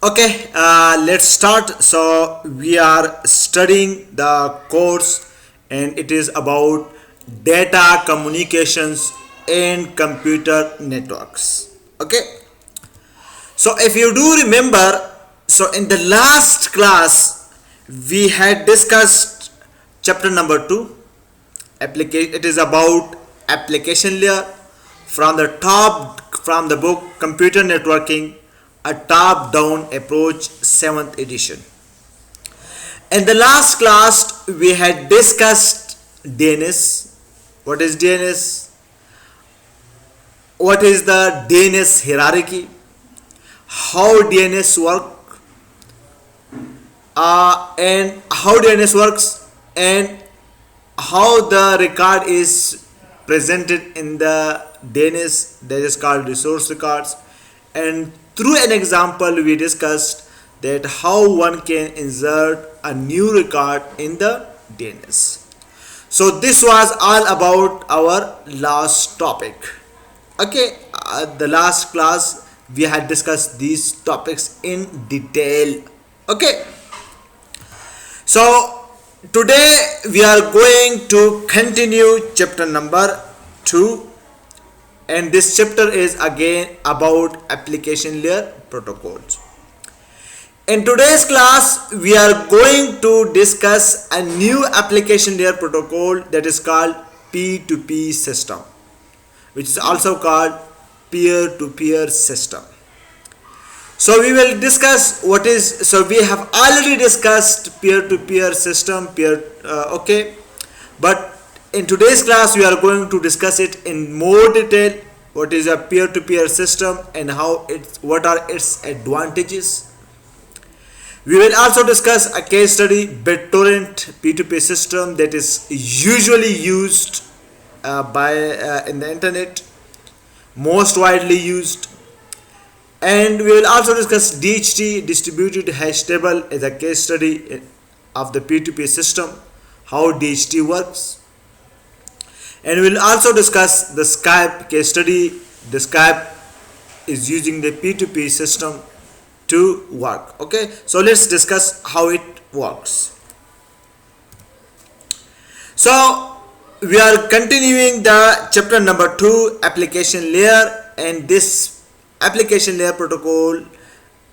Okay, let's start. So we are studying the course, and it is about data communications and computer networks. Okay, so if you do remember, so in the last class we had discussed chapter number 2. It is about application layer from the book Computer Networking, a top down approach, 7th edition. In the last class we had discussed DNS. What is DNS? What is the DNS hierarchy? How DNS work, and how DNS works, and how the record is presented in the DNS, that is called resource records. And through an example we discussed that how one can insert a new record in the DNS. So this was all about our last topic. Okay, the last class we had discussed these topics in detail. Okay, so today we are going to continue chapter number 2, and this chapter is again about application layer protocols. In today's class we are going to discuss a new application layer protocol that is called P2P system, which is also called peer-to-peer system. So we will discuss what is, so we have already discussed peer-to-peer system, okay, but in today's class we are going to discuss it in more detail. What is a peer-to-peer system and what are its advantages. We will also discuss a case study, BitTorrent P2P system, that is usually used in the internet, most widely used. And we will also discuss DHT, distributed hash table, as a case study of the P2P system, how DHT works. And we will also discuss the Skype case study. The Skype is using the P2P system to work. Okay, so let's discuss how it works. So we are continuing the chapter number 2, application layer, and this application layer protocol,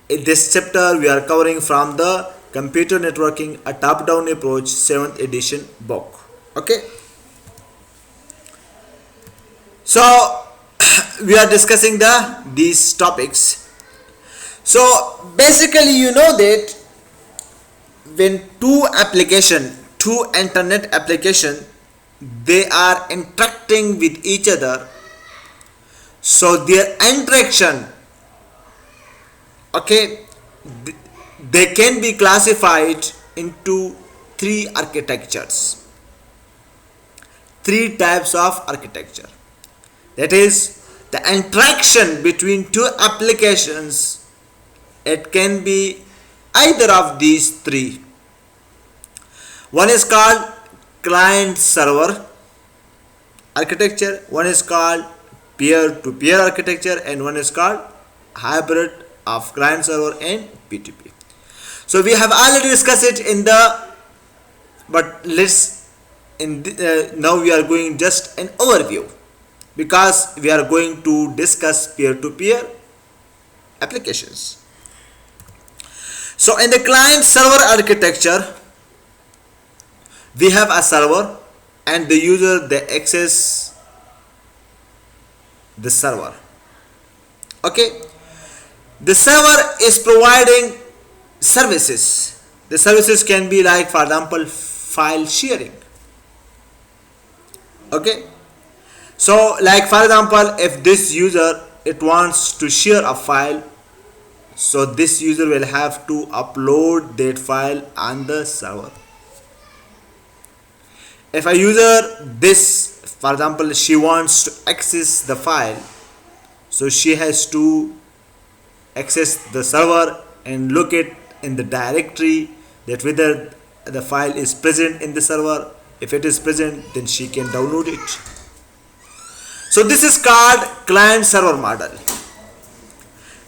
in this chapter we are covering from the Computer Networking, a top down approach, 7th edition book. Okay, so we are discussing these topics. So basically you know that when two internet application, they are interacting with each other, so their interaction, okay, they can be classified into three types of architecture. That is, the interaction between two applications, it can be either of these three. One is called client server architecture, one is called peer-to-peer architecture, and one is called hybrid of client server and P2P. So we have already discussed it but now we are going just an overview, because we are going to discuss peer-to-peer applications. So in the client server architecture, we have a server and the user, they access the server. Okay, the server is providing services. The services can be like, for example, file sharing. Okay, so like for example, if this user, it wants to share a file, so this user will have to upload that file on the server. If a user, for example, she wants to access the file, so she has to access the server and look it in the directory that whether the file is present in the server. If it is present, then she can download it. So this is called client server model.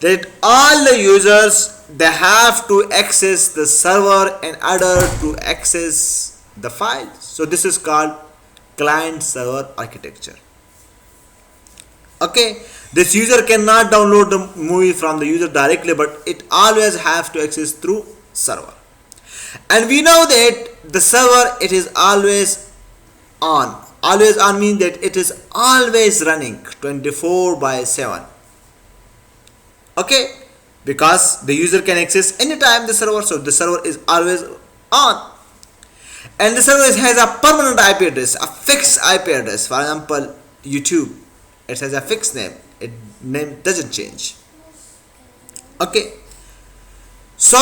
that all the users they have to access the server in order to access the file. So this is called client server architecture. Okay, this user cannot download the movie from the user directly, but it always have to access through server. And we know that the server, it is always on. Always on means that it is always running 24/7. Okay, because the user can access anytime the server, so the server is always on. And the server has a permanent IP address, a fixed IP address. For example, YouTube, it has a fixed name. Its name doesn't change. Okay. So,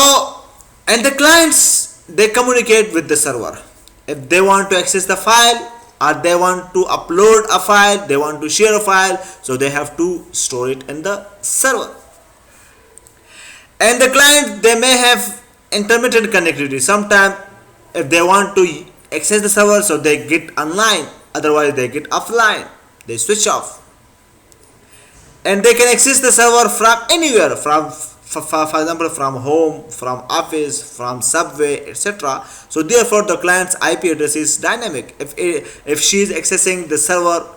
and the clients, they communicate with the server. If they want to access the file or they want to upload a file, they want to share a file, so they have to store it in the server. And the client, they may have intermittent connectivity. Sometimes if they want to access the server, so they get online, otherwise they get offline, they switch off. And they can access the server from anywhere, for example from home, from office, from subway, etc. So therefore the client's IP address is dynamic. If she is accessing the server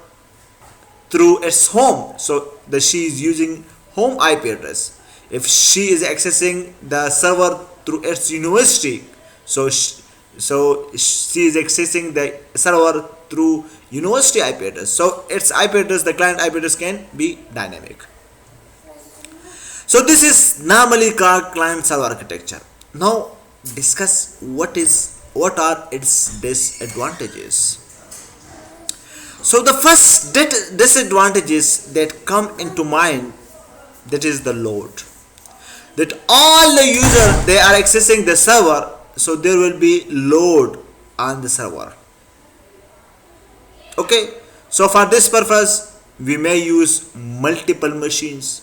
through its home, so she is using home IP address. If she is accessing the server through its university, so she is accessing the server through university IP address. So its IP address, the client IP address, can be dynamic. So this is normally called client server architecture. Now discuss what are its disadvantages. So the first disadvantages that come into mind, that is the load. That all the users, they are accessing the server, so there will be load on the server. Okay, so for this purpose we may use multiple machines.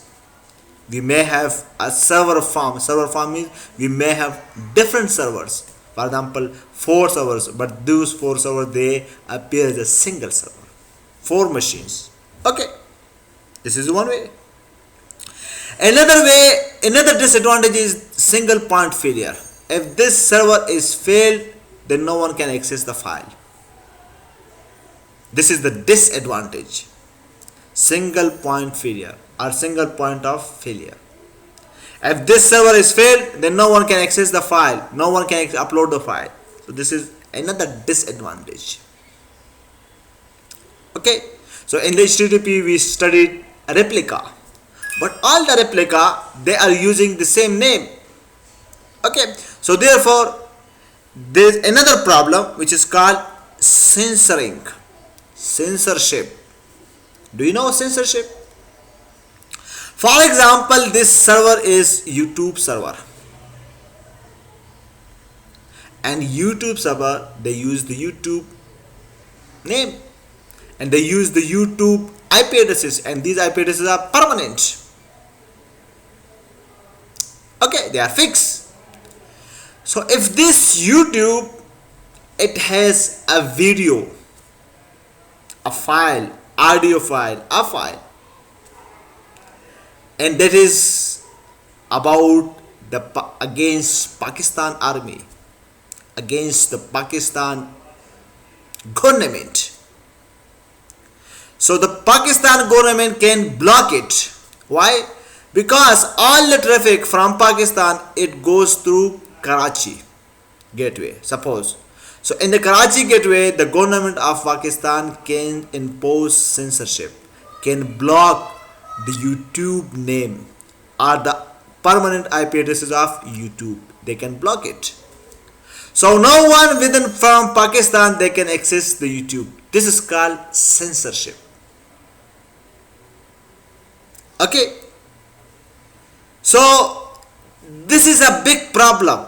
We may have a server farm. Server farm means we may have different servers. For example, 4 servers, but those 4 servers, they appear as a single server. 4 machines. Okay, this is one way. Another disadvantage is single point failure. If this server is failed, then no one can access the file. This is the disadvantage. Single point failure or single point of failure. If this server is failed, then no one can access the file. No one can upload the file. So this is another disadvantage. Okay. So in the HTTP we studied a replica. But all the replica, they are using the same name. Okay. So therefore, there is another problem which is called censorship. Do you know censorship? For example, this server is YouTube server. And YouTube server, they use the YouTube name. And they use the YouTube IP addresses. And these IP addresses are permanent. Okay, they are fixed. So if this YouTube, it has a video, a file, audio file, a file, and that is about against Pakistan army, against the Pakistan government. So the Pakistan government can block it. Why? Because all the traffic from Pakistan, it goes through Karachi gateway, suppose. So in the Karachi gateway, the government of Pakistan can impose censorship, can block the YouTube name or the permanent IP addresses of YouTube. They can block it. So no one from Pakistan, they can access the YouTube. This is called censorship. Okay. So this is a big problem.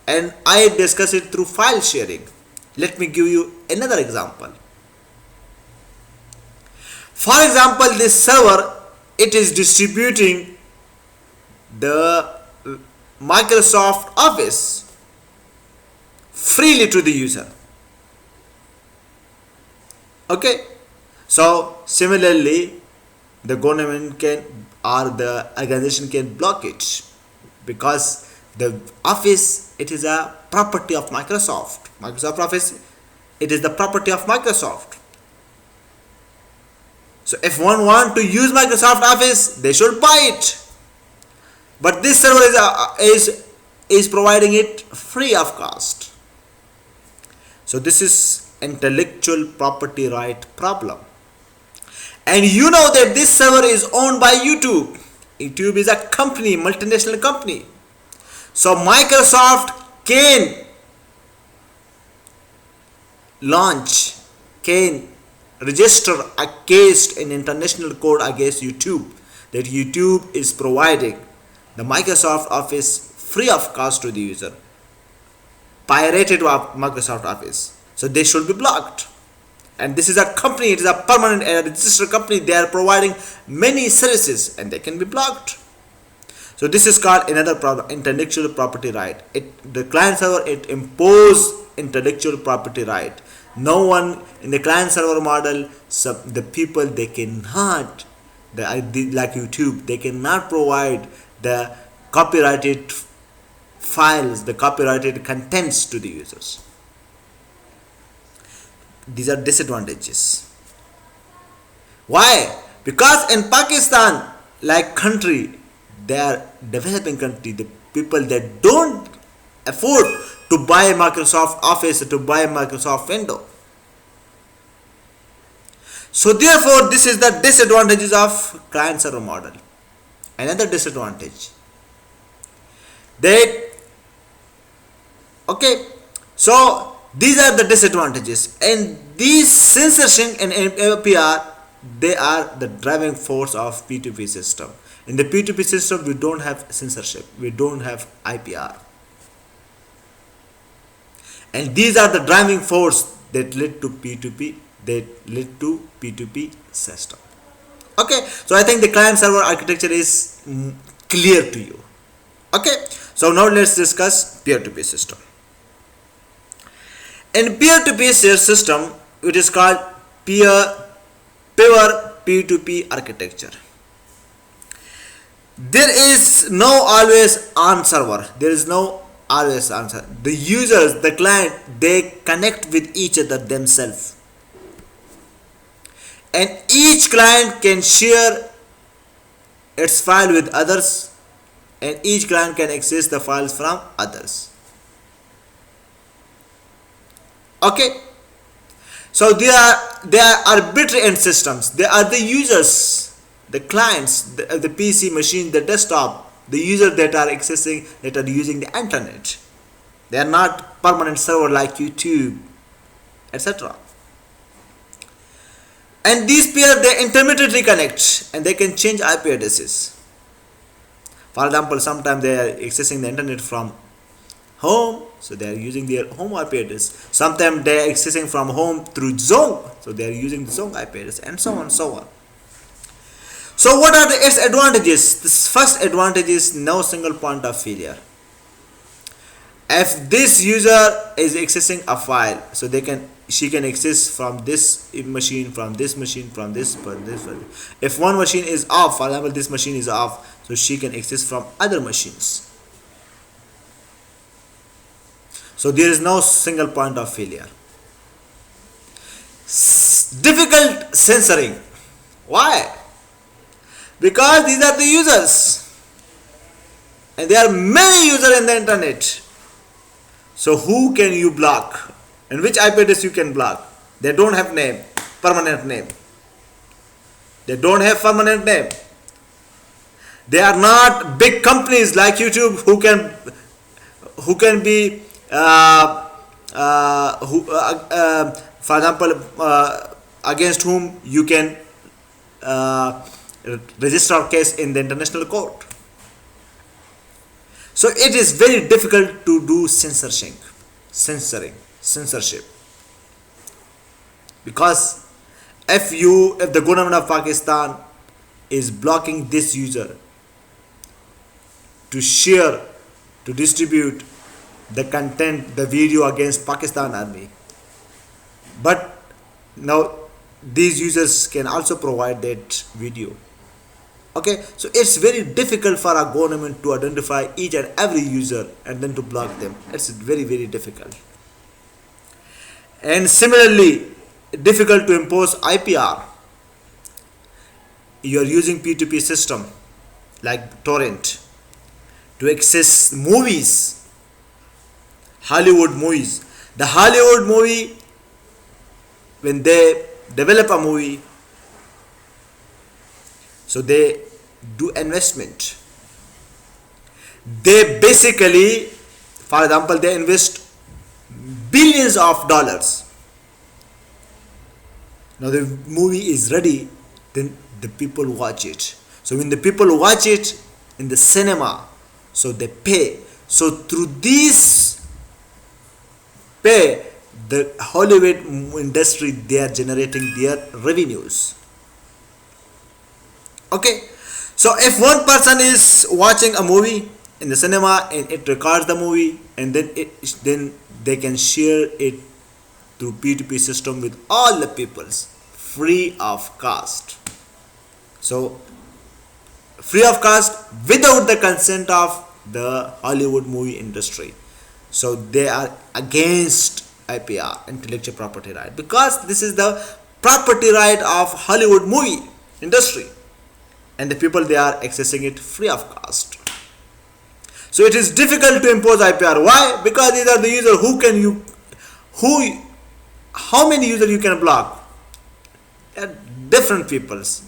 And I discuss it through file sharing. Let me give you another example. For example, this server, it is distributing the Microsoft Office freely to the user. Okay. So similarly, the government can or the organization can block it, because the Office, it is a property of Microsoft. Microsoft Office, it is the property of Microsoft. So if one want to use Microsoft Office, they should buy it. But this server is providing it free of cost. So this is intellectual property right problem. And you know that this server is owned by YouTube. YouTube is a company, multinational company. So Microsoft can register a case in international court against YouTube, that YouTube is providing the Microsoft Office free of cost to the user, pirated Microsoft Office. So they should be blocked. And this is a company, it is a permanent registered company. They are providing many services and they can be blocked. So this is called another problem, intellectual property right. The client server, it imposes intellectual property right. No one in the client server model, the people, they cannot, like YouTube, they cannot provide the copyrighted files, the copyrighted contents to the users. These are disadvantages. Why? Because in Pakistan, like country, they are developing country, the people that don't afford to buy Microsoft Office, to buy Microsoft Windows. So therefore, this is the disadvantages of client server model. Another disadvantage, so these are the disadvantages, and these censorship and APR, they are the driving force of P2P system. In the P2P system, we don't have censorship, we don't have IPR, and these are the driving force that lead to P2P system. Okay, so I think the client server architecture is clear to you. Okay, so now let's discuss peer-to-peer system. In peer-to-peer system, it is called pure P2P architecture. There is no always on server. There is no always answer. The users, the client, they connect with each other themselves. And each client can share its file with others, and each client can access the files from others. Okay, so they are arbitrary end systems. They are the users, the clients, the PC machine, the desktop, the users that are accessing, that are using the internet. They are not permanent server like YouTube, etc. And these peers, they intermittently connect and they can change IP addresses. For example, sometimes they are accessing the internet from home, so they are using their home IP address. Sometimes they are accessing from home through Zone, so they are using the Zone IP address, and so on and so on. So what are its advantages? This first advantage is no single point of failure. If this user is accessing a file, so she can access from this machine, from this machine, from this. If one machine is off, for example, this machine is off, so she can access from other machines. So there is no single point of failure. Difficult censoring. Why? Because these are the users, and there are many users in the internet. So who can you block? And which IP address you can block? They don't have name, permanent name. They don't have permanent name. They are not big companies like YouTube who can be for example, against whom you can register a case in the international court. So it is very difficult to do censorship, because if the government of Pakistan is blocking this user to share, to distribute the content, the video against Pakistan army, but now these users can also provide that video, Okay, so it's very difficult for a government to identify each and every user and then to block them. It's very, very difficult. And similarly, difficult to impose IPR. You are using P2P system like torrent to access movies, Hollywood movies. The Hollywood movie, when they develop a movie, so they do investment. They basically, for example, they invest billions of dollars. Now the movie is ready, then the people watch it. So when the people watch it in the cinema, so they pay. So through this pay, the Hollywood industry, they are generating their revenues. Okay, so if one person is watching a movie in the cinema and it records the movie, and then they can share it through P2P system with all the peoples free of cost. So free of cost without the consent of the Hollywood movie industry. So they are against IPR, intellectual property right, because this is the property right of Hollywood movie industry, and the people, they are accessing it free of cost. So it is difficult to impose IPR. Why? Because these are the users. How many users you can block? They are different peoples.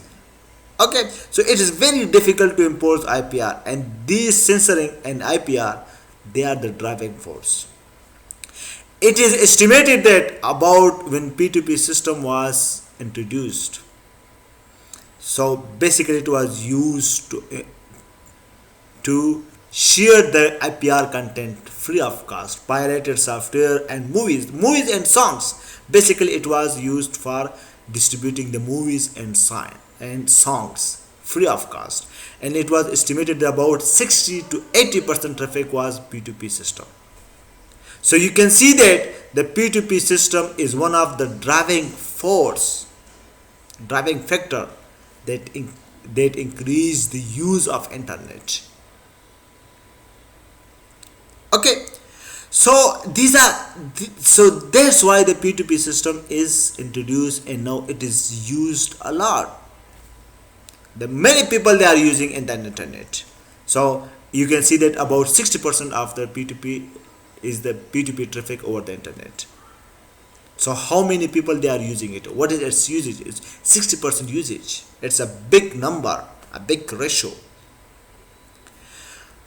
Okay, so it is very difficult to impose IPR, and these censoring and IPR, they are the driving force. It is estimated that about when P2P system was introduced, so basically it was used to share the IPR content free of cost, pirated software and movies and songs. Basically it was used for distributing the movies and songs free of cost, and it was estimated that about 60 to 80% traffic was P2P system. So you can see that the P2P system is one of the driving factor that increase the use of internet. Okay, so that's why the P2P system is introduced, and now it is used a lot. The many people, they are using in the internet. So you can see that about 60% of the P2P is the P2P traffic over the internet. So how many people they are using it? What is its usage? It's 60% usage. It's a big number, a big ratio.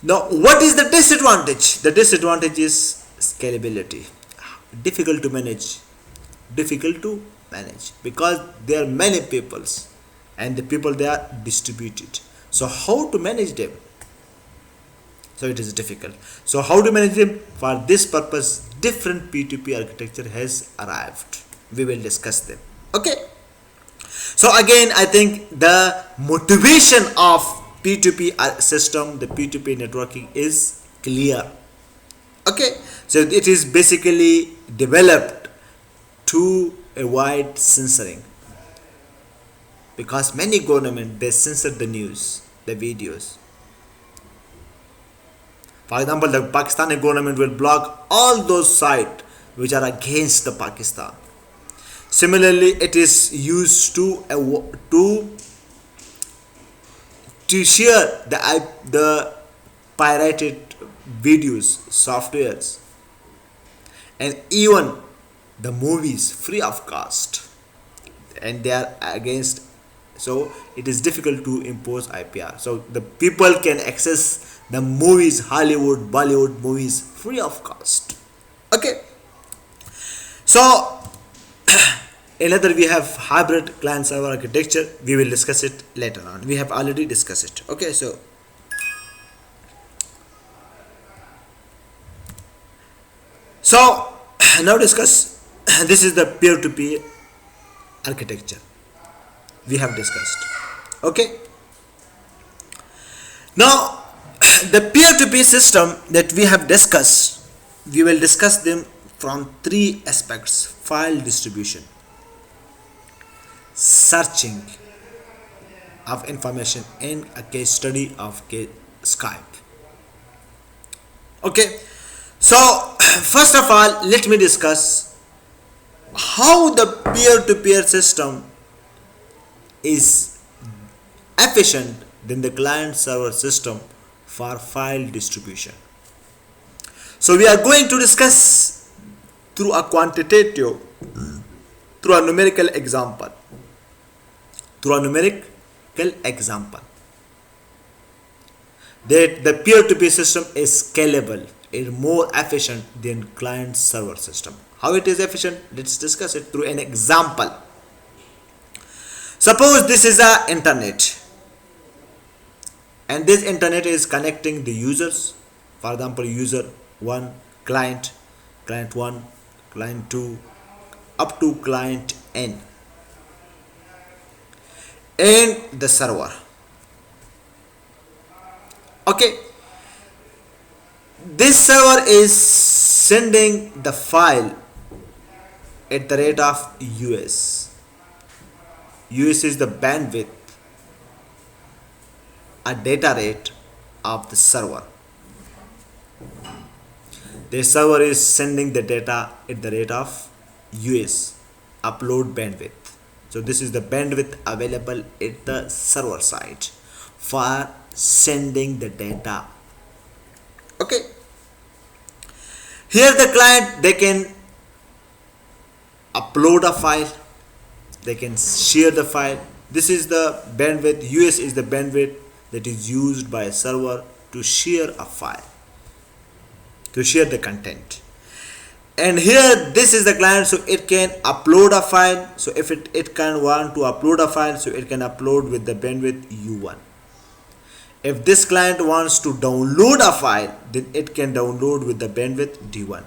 Now what is the disadvantage? The disadvantage is scalability. Difficult to manage because there are many peoples, and the people, they are distributed. So how to manage them? So it is difficult. So how to manage them? For this purpose, different P2P architecture has arrived. We will discuss them. Okay. So again, I think the motivation of P2P system, the P2P networking, is clear. Okay. So it is basically developed to avoid censoring, because many government, they censor the news, the videos. For example, the Pakistani government will block all those sites which are against the Pakistan. Similarly, it is used to share the pirated videos, softwares, and even the movies free of cost, and they are against. So it is difficult to impose IPR. So the people can access the movies, Hollywood, Bollywood movies, free of cost. Okay. So another, we have hybrid client server architecture. We will discuss it later on. We have already discussed it. Okay. So now discuss. This is the peer-to-peer architecture we have discussed. Okay. Now the peer-to-peer system that we have discussed, we will discuss them from three aspects: file distribution, searching, of information in a case study of Skype. Okay, so first of all, let me discuss how the peer-to-peer system is efficient than the client-server system for file distribution. So we are going to discuss through a quantitative, through a numerical example, that the peer-to-peer system is scalable, is more efficient than client-server system. How it is efficient? Let's discuss it through an example. Suppose this is a internet, and this internet is connecting the users. For example, user 1, client 1, client 2, up to client n, and the server. Okay, this server is sending the file at the rate of US. US is the bandwidth, a data rate of the server. The server is sending the data at the rate of US, upload bandwidth. So this is the bandwidth available at the server side for sending the data. Okay, here the client, they can upload a file, they can share the file. This is the bandwidth. US is the bandwidth that is used by a server to share a file, to share the content. And here this is the client, so it can upload a file. So if it can want to upload a file, so it can upload with the bandwidth U1. If this client wants to download a file, then it can download with the bandwidth D1.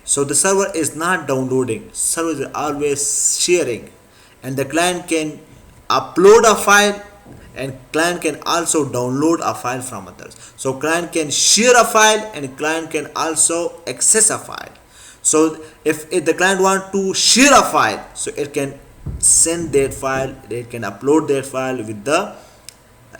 So the server is not downloading, server is always sharing, and the client can upload a file, and client can also download a file from others. So client can share a file, and client can also access a file. So if the client want to share a file, so it can send that file, it can upload that file with the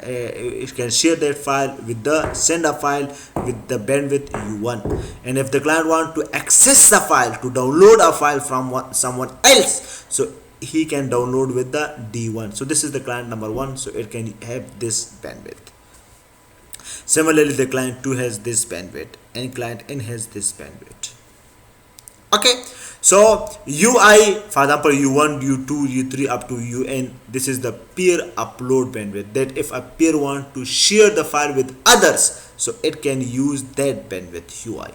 it can share that file with the send a file with the bandwidth U1. And if the client want to access the file, to download a file from someone else, so he can download with the D1. So this is the client number 1, so it can have this bandwidth. Similarly, the client 2 has this bandwidth, and client n has this bandwidth. Okay, so UI, for example, U1, U2, U3 up to UN, this is the peer upload bandwidth, that if a peer want to share the file with others, so it can use that bandwidth UI.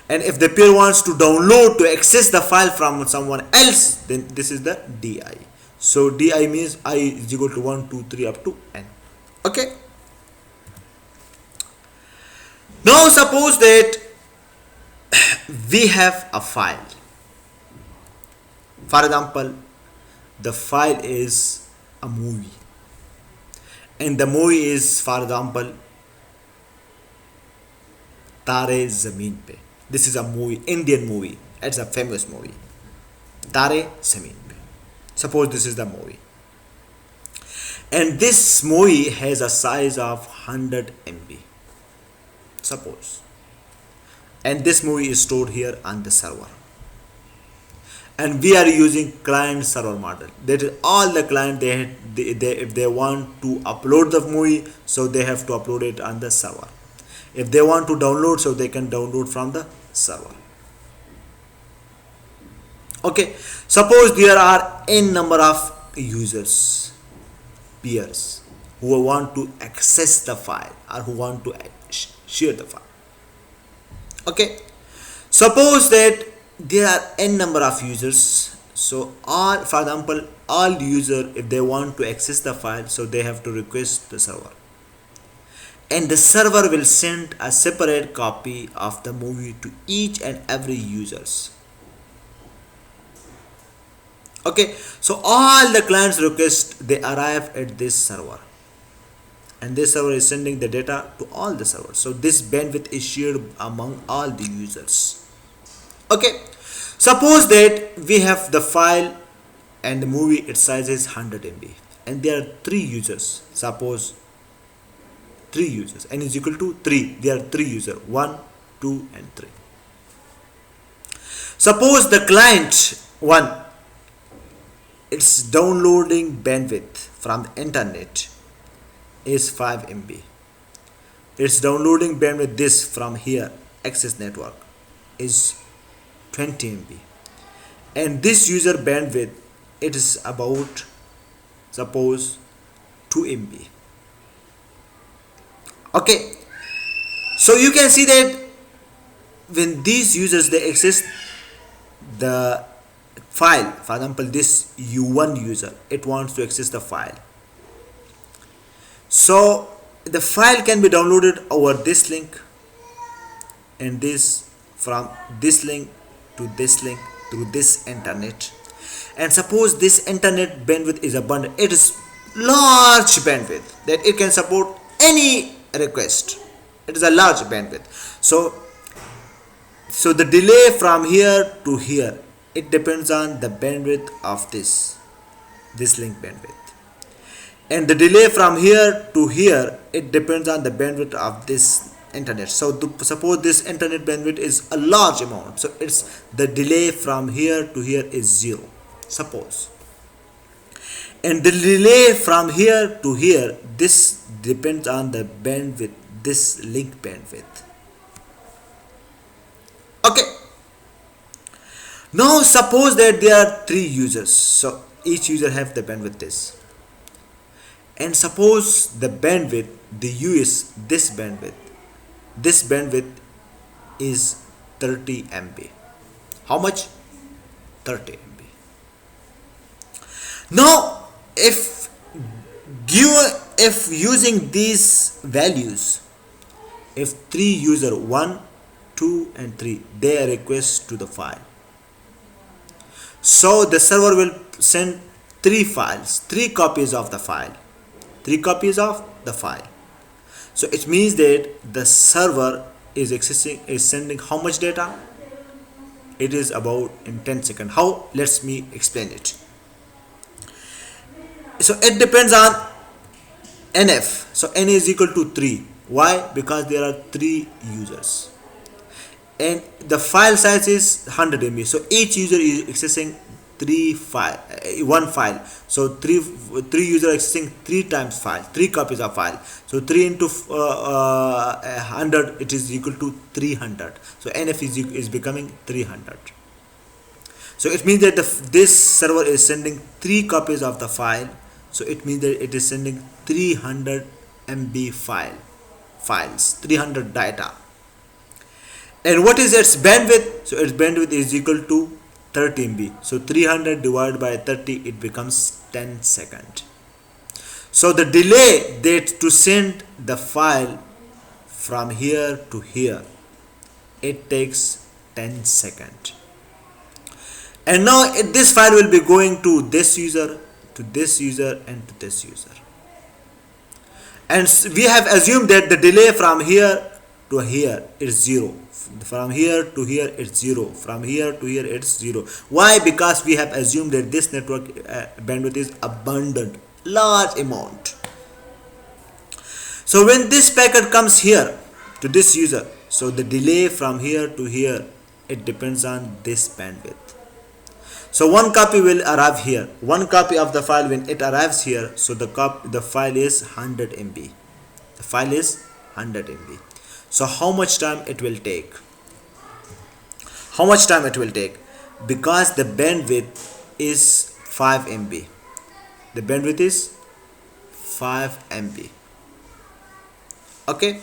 And if the peer wants to download, to access the file from someone else, then this is the DI. So DI means I is equal to 1, 2, 3 up to n. Okay, now suppose that we have a file. For example, the file is a movie, and the movie is, for example, Tare Zameen Pe. This is a movie, Indian movie. It's a famous movie, Tare Zameen Pe. Suppose this is the movie, and this movie has a size of 100 MB. Suppose, and this movie is stored here on the server, and we are using client server model. That is all the client, if they want to upload the movie, so they have to upload it on the server. If they want to download, so they can download from the server. Okay, suppose there are n number of users, peers, who want to access the file or who want to share the file. Okay, suppose that there are n number of users, so all, for example, all user, if they want to access the file, so they have to request the server, and the server will send a separate copy of the movie to each and every users. Okay, so all the clients requests, they arrive at this server, and this server is sending the data to all the servers. So this bandwidth is shared among all the users. Okay, suppose that we have the file and the movie, its size is 100 MB, and there are 3 users. Suppose 3 users, n is equal to 3. There are 3 users, 1, 2 and 3. Suppose the client 1, its downloading bandwidth from the internet is 5 MB. Its downloading bandwidth this from here access network is 20 MB, and this user bandwidth, it is about, suppose, 2 MB. Okay, so you can see that when these users they access the file, for example this U1 user, it wants to access the file, so the file can be downloaded over this link, and this from this link to this link through this internet. And suppose this internet bandwidth is abundant, it is large bandwidth that it can support any request. It is a large bandwidth. So the delay from here to here, it depends on the bandwidth of this link bandwidth, and the delay from here to here, it depends on the bandwidth of this internet. So suppose this internet bandwidth is a large amount, so it's the delay from here to here is 0, suppose, and the delay from here to here, this depends on the bandwidth, this link bandwidth. Okay, now suppose that there are 3 users, so each user have the bandwidth this, and suppose the bandwidth, the U is this bandwidth is 30 MB. How much? 30 MB. Now if using these values, if 3 user 1, 2 and 3 they request to the file, so the server will send 3 files, 3 copies of the file, so it means that the server is sending how much data? It is about in 10 seconds. How? Let me explain it. So it depends on NF. So N is equal to 3. Why? Because there are 3 users, and the file size is 100 MB. So each user is accessing 1 file. So 3 user accessing 3 times file, 3 copies of file. So 3 into 100, it is equal to 300. So NF is becoming 300. So it means that this server is sending 3 copies of the file. So it means that it is sending 300 MB files, 300 data. And what is its bandwidth? So its bandwidth is equal to 30 MB. So 300 divided by 30, it becomes 10 seconds. So the delay that to send the file from here to here, it takes 10 seconds. And now this file will be going to this user, to this user and to this user. And we have assumed that the delay from here to here is 0. From here to here it's 0. From here to here it's 0. Why? Because we have assumed that this network bandwidth is abundant, large amount. So when this packet comes here to this user, so the delay from here to here, it depends on this bandwidth. So 1 copy will arrive here. 1 copy of the file, when it arrives here, so the file is 100 MB. The file is 100 MB. So how much time it will take? How much time it will take? Because the bandwidth is 5 MB. The bandwidth is 5 MB. Okay.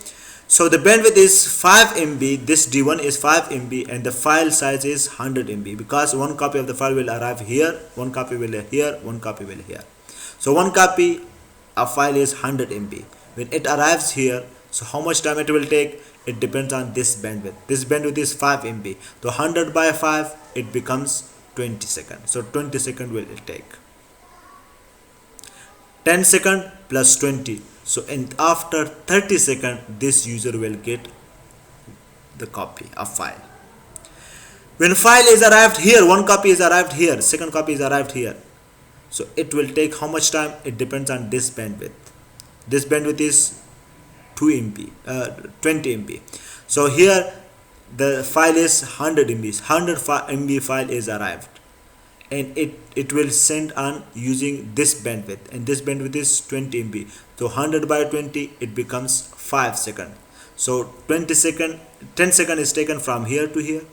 So the bandwidth is 5 MB, this D1 is 5 MB, and the file size is 100 MB, because 1 copy of the file will arrive here, 1 copy will here, 1 copy will here. So 1 copy of file is 100 MB. When it arrives here, so how much time it will take? It depends on this bandwidth. This bandwidth is 5 MB. So 100 by 5, it becomes 20 seconds. So 20 seconds will it take. 10 seconds plus 20. So after 30 seconds, this user will get the copy of file. When file is arrived here, 1 copy is arrived here, 2nd copy is arrived here. So it will take how much time? It depends on this bandwidth. This bandwidth is 2 MB, 20 MB. So here the file is 100 MB. 100 MB file is arrived, and it will send on using this bandwidth, and this bandwidth is 20 MB. So 100 by 20, it becomes 5 seconds. So 10 second is taken from here to here,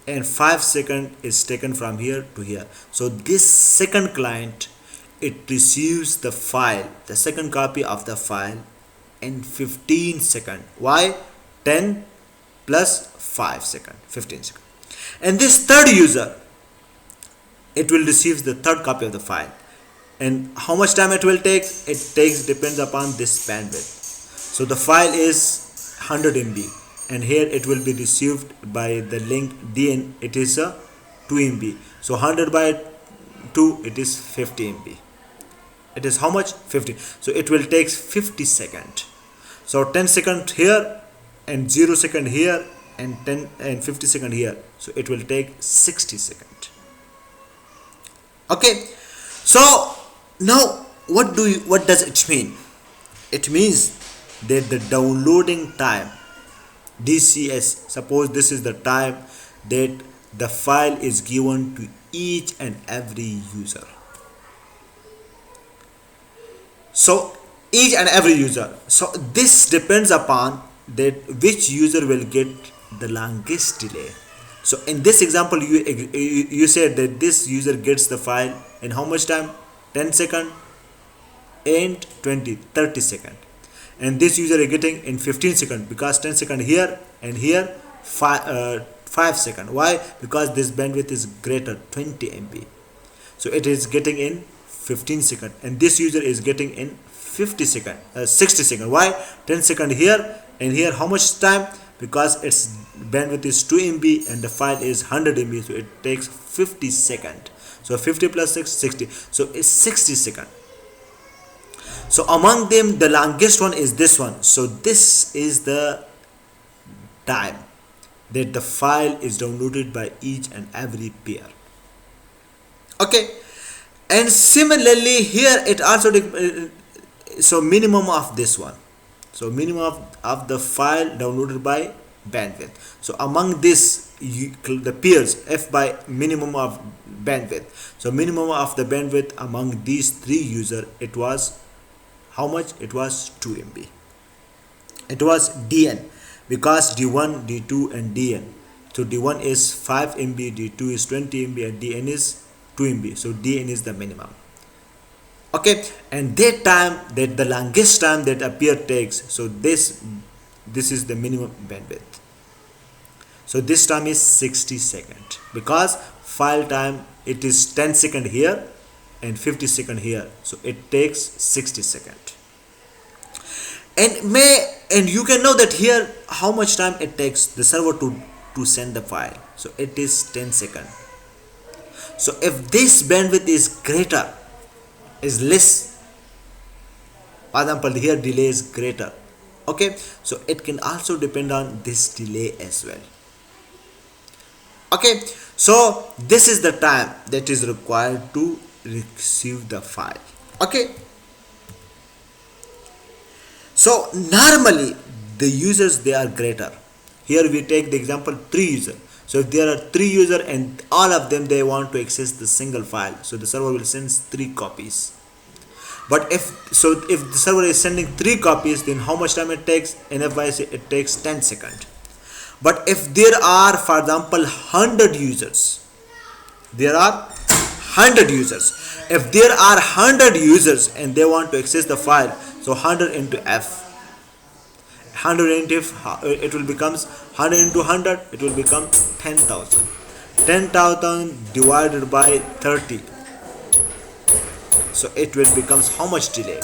and 5 second is taken from here to here. So this second client, it receives the file, the second copy of the file, in 15 seconds. Why? 10 plus 5 seconds, 15 seconds. And this third user, it will receive the third copy of the file. And how much time it will take? It takes depends upon this bandwidth. So the file is 100 MB, and here it will be received by the link DN. It is a 2 MB. So 100 by 2, it is 50 MB. It is how much? 50. So it will take 50 seconds. So 10 second here, and 0 second here, and 10 and 50 second here. So it will take 60 seconds. Okay. So now what does it mean? It means that the downloading time, DCS, suppose this is the time that the file is given to each and every user. So each and every user. So this depends upon that which user will get the longest delay. So in this example, you said that this user gets the file in how much time? 10 second and 30 second. And this user is getting in 15 seconds, because 10 second here and here 5 second. Why? Because this bandwidth is greater, 20 MB. So it is getting in 15 seconds, and this user is getting in 60 seconds. Why? 10 second here and here how much time? Because its bandwidth is 2 MB and the file is 100 MB, so it takes 50 seconds. So 50 plus 6, 60. So it's 60 seconds. So among them, the longest one is this one. So this is the time that the file is downloaded by each and every peer. Okay. And similarly here it also so minimum of this one. So minimum of the file downloaded by bandwidth. So among this, the peers, F by minimum of bandwidth. So minimum of the bandwidth among these three users, it was how much? It was 2 MB. It was DN, because D1, D2 and DN. So D1 is 5 MB, D2 is 20 MB, and DN is 2 MB. So DN is the minimum. Okay, and that time, that the longest time that a peer takes, so this is the minimum bandwidth. So this time is 60 seconds, because file time, it is 10 second here and 50 second here, so it takes 60 seconds. And you can know that here how much time it takes the server to send the file. So it is 10 seconds. So if this bandwidth is greater, is less, for example here delay is greater, okay, so it can also depend on this delay as well. Okay, so this is the time that is required to receive the file. Okay, so normally the users, they are greater. Here we take the example 3 users. So if there are 3 users and all of them, they want to access the single file, so the server will send 3 copies. But if the server is sending 3 copies, then how much time it takes? And if I say it takes 10 seconds. But if there are, for example, 100 users, there are 100 users. If there are 100 users and they want to access the file, so 100 into F. 100 into F, it will becomes 100 into 100, it will become 10,000. 10,000 divided by 30. So it will becomes how much delay?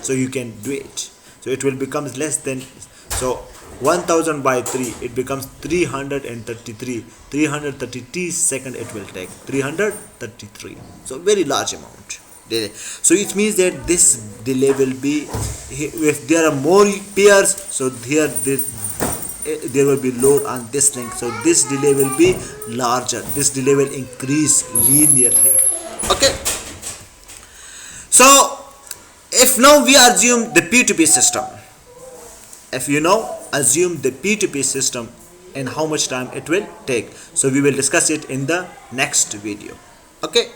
So you can do it. So it will becomes less than, so 1000 by 3, it becomes 333. 333 seconds it will take. 333. So very large amount delay. So it means that this delay will be, if there are more peers, so here there will be load on this link. So this delay will be larger. This delay will increase linearly. Okay. So if now we assume the P2P system, if you now assume the P2P system and how much time it will take, so we will discuss it in the next video. Okay.